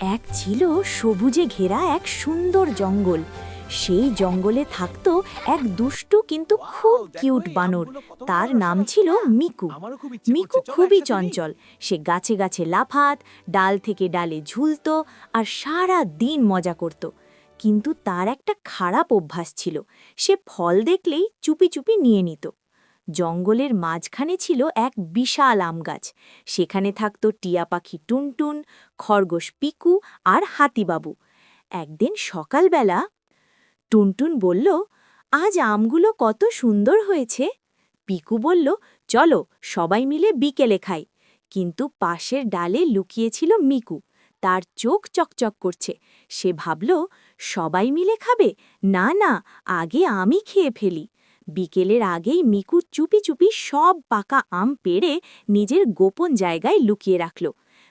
এক ছিল সবুজে ঘেরা এক সুন্দর জঙ্গল। সেই জঙ্গলে থাকতো এক দুষ্টু কিন্তু খুব কিউট বানর। তার নাম ছিল মিকু। মিকু খুবই চঞ্চল। সে গাছে গাছে লাফাত, ডাল থেকে ডালে ঝুলতো আর সারা দিন মজা করত। কিন্তু তার একটা খারাপ অভ্যাস ছিল, সে ফল দেখলেই চুপি চুপি নিয়ে নিত। জঙ্গলের মাঝখানে ছিল এক বিশাল আম গাছ। সেখানে থাকত টিয়া পাখি টুনটুন, খরগোশ পিকু আর হাতিবাবু। একদিন সকালবেলা টুনটুন বলল, আজ আমগুলো কত সুন্দর হয়েছে। পিকু বলল, চলো সবাই মিলে বিকেলে খাই। কিন্তু পাশের ডালে লুকিয়েছিল মিকু। তার চোখ চকচক করছে। সে ভাবল, সবাই মিলে খাবে? না না, আগে আমি খেয়ে ফেলি। বিকেলের আগেই মিকু চুপি চুপি সব পাকা আম পেড়ে নিজের গোপন জায়গায় লুকিয়ে রাখল।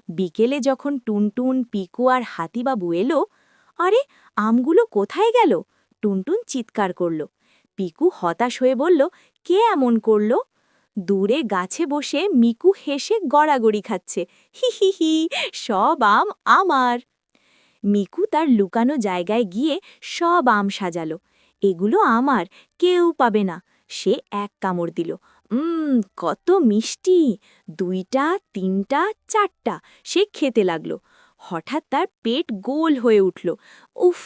বিকেলে যখন টুনটুন, পিকু আর হাতিবাবু এলো, আরে আমগুলো কোথায় গেল? টুনটুন চিৎকার করল। পিকু হতাশ হয়ে বলল, কে এমন করল? দূরে গাছে বসে মিকু হেসে গড়াগড়ি খাচ্ছে। হি হি হি, সব আম আমার। মিকু তার লুকানো জায়গায় গিয়ে সব আম সাজালো। এগুলো আমার, কেউ পাবে না। সে এক কামড় দিল। কত মিষ্টি! 2টা, 3টা, 4টা সে খেতে লাগলো। হঠাৎ তার পেট গোল হয়ে উঠল। উফ,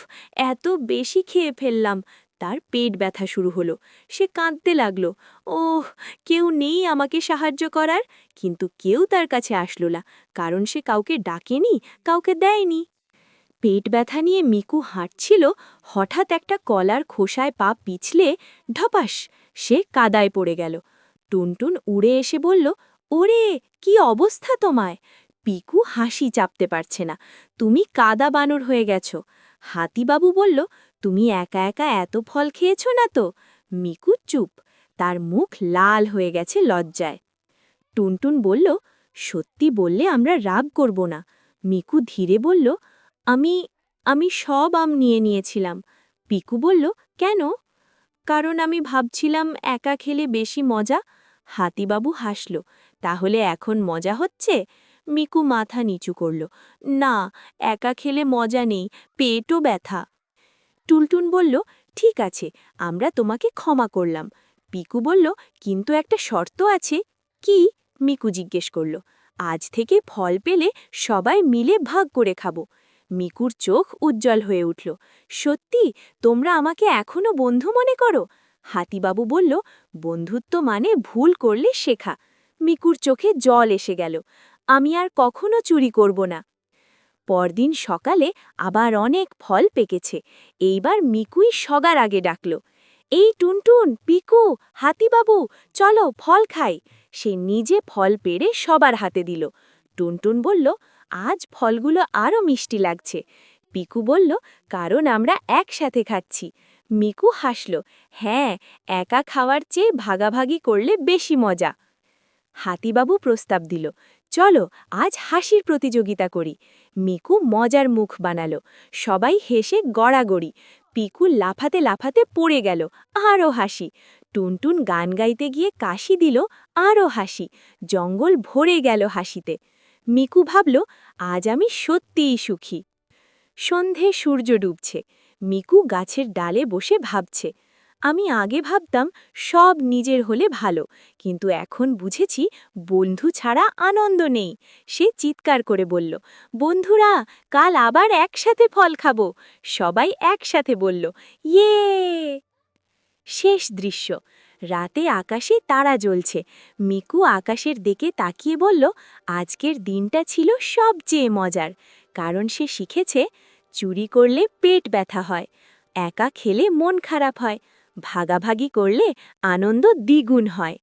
এত বেশি খেয়ে ফেললাম। তার পেট ব্যথা শুরু হলো। সে কাঁদতে লাগলো। ওহ, কেউ নেই আমাকে সাহায্য করার। কিন্তু কেউ তার কাছে আসলো না, কারণ সে কাউকে ডাকেনি, কাউকে দেয়নি। পেট ব্যথা নিয়ে মিকু হাঁটছিল, হঠাৎ একটা কলার খোসায় পা পিছলে ঢপাস, সে কাদায় পড়ে গেল। টুনটুন উড়ে এসে বলল, ওরে, কি অবস্থা তোমায়? পিকু হাসি চাপতে পারছে না। তুমি কাদা বানর হয়ে গেছ। হাতিবাবু বলল, তুমি একা একা এত ফল খেয়েছ না তো? মিকু চুপ, তার মুখ লাল হয়ে গেছে লজ্জায়। টুনটুন বলল, সত্যি বললে আমরা রাগ করব না। মিকু ধীরে বলল, আমি আমি সব আম নিয়ে নিয়েছিলাম। পিকু বলল, কেন? কারণ আমি ভাবছিলাম একা খেলে বেশি মজা। হাতিবাবু হাসল, তাহলে এখন মজা হচ্ছে? মিকু মাথা নিচু করল, না, একা খেলে মজা নেই, পেটও ব্যথা। টুলটুন বলল, ঠিক আছে, আমরা তোমাকে ক্ষমা করলাম। পিকু বলল, কিন্তু একটা শর্ত আছে। কি? মিকু জিজ্ঞেস করল। আজ থেকে ফল পেলে সবাই মিলে ভাগ করে খাবো। মিকুর চোখ উজ্জ্বল হয়ে উঠল। সত্যি, তোমরা আমাকে এখনো বন্ধু মনে করো? হাতিবাবু বলল, বন্ধুত্ব মানে ভুল করলে শেখা। মিকুর চোখে জল এসে গেল। আমি আর কখনো চুরি করব না। পরদিন সকালে আবার অনেক ফল পেকেছে। এইবার মিকুই সবার আগে ডাকল, এই টুনটুন, পিকু, হাতিবাবু, চলো ফল খাই। সে নিজে ফল পেড়ে সবার হাতে দিল। টুনটুন বলল, আজ ফলগুলো আরও মিষ্টি লাগছে। পিকু বলল, কারণ আমরা একসাথে খাচ্ছি। মিকু হাসল, হ্যাঁ, একা খাওয়ার চেয়ে ভাগাভাগি করলে বেশি মজা। হাতিবাবু প্রস্তাব দিল, চলো আজ হাসির প্রতিযোগিতা করি। মিকু মজার মুখ বানালো। সবাই হেসে গড়াগড়ি। পিকু লাফাতে লাফাতে পড়ে গেল। আরও হাসি। টুনটুন গান গাইতে গিয়ে কাশি দিল। আরও হাসি। জঙ্গল ভরে গেল হাসিতে। মিকু ভাবল, আজ আমি সত্যিই সুখী। সন্ধে সূর্য ডুবছে। মিকু গাছের ডালে বসে ভাবছে, আমি আগে ভাবতাম সব নিজের হলে ভালো, কিন্তু এখন বুঝেছি বন্ধু ছাড়া আনন্দ নেই। সে চিৎকার করে বলল, বন্ধুরা, কাল আবার একসাথে ফল খাবো। সবাই একসাথে বলল, ইয়ে। শেষ দৃশ্য। রাতে আকাশে তারা জ্বলছে। মিকু আকাশের দিকে তাকিয়ে বলল, আজকের দিনটা ছিল সবচেয়ে মজার, কারণ সে শিখেছে চুরি করলে পেট ব্যথা হয়, একা খেলে মন খারাপ হয়, ভাগাভাগি করলে আনন্দ দ্বিগুণ হয়।